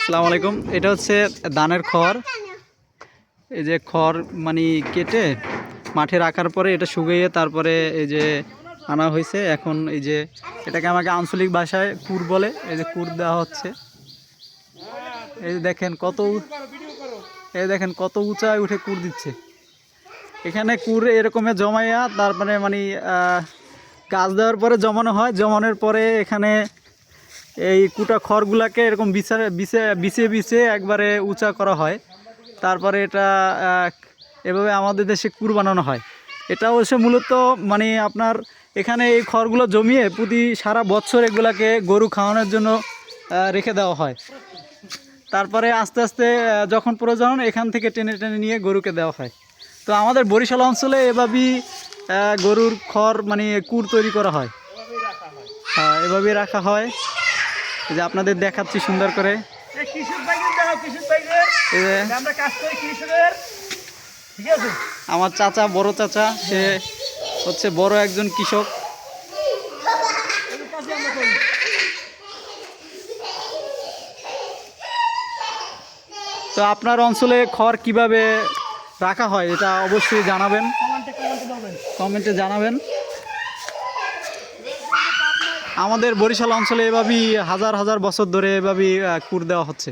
আসসালামু আলাইকুম। এটা হচ্ছে ধানের খড়। এই যে খড় মানে কেটে মাঠে রাখার পরে এটা শুকিয়ে তারপরে এই যে আনা হয়েছে। এখন এই যে এটাকে আমাকে আঞ্চলিক ভাষায় কুর বলে। এই যে কুর দেওয়া হচ্ছে। এই যে দেখেন কত উঁচায় উঠে কুর দিচ্ছে। এখানে কুর এরকমের জমাইয়া তারপরে মানে গাছ দেওয়ার পরে জমানো হয়। জমানোর পরে এখানে এই কুটা খড়গুলাকে এরকম বিছিয়ে বিছিয়ে একবারে উঁচা করা হয়। তারপরে এটা এভাবে আমাদের দেশে কুর বানানো হয়। এটা অবশ্য মূলত মানে আপনার এখানে এই খড়গুলো জমিয়ে প্রতি সারা বছর এগুলাকে গরু খাওয়ানোর জন্য রেখে দেওয়া হয়। তারপরে আস্তে আস্তে যখন প্রয়োজন এখান থেকে টেনে টেনে নিয়ে গরুকে দেওয়া হয়। তো আমাদের বরিশাল অঞ্চলে এভাবেই গরুর খড় মানে কুর তৈরি করা হয়। হ্যাঁ, এভাবেই রাখা হয়। এই যে আপনাদের দেখাচ্ছি সুন্দর করে। আমার চাচা, বড় চাচা, সে হচ্ছে বড় একজন কৃষক। তো আপনার অঞ্চলে খড় কিভাবে রাখা হয় এটা অবশ্যই জানাবেন, কমেন্টে জানাবেন। আমাদের বরিশাল অঞ্চলে এভাবেই হাজার হাজার বছর ধরে এভাবেই কুর দেওয়া হচ্ছে।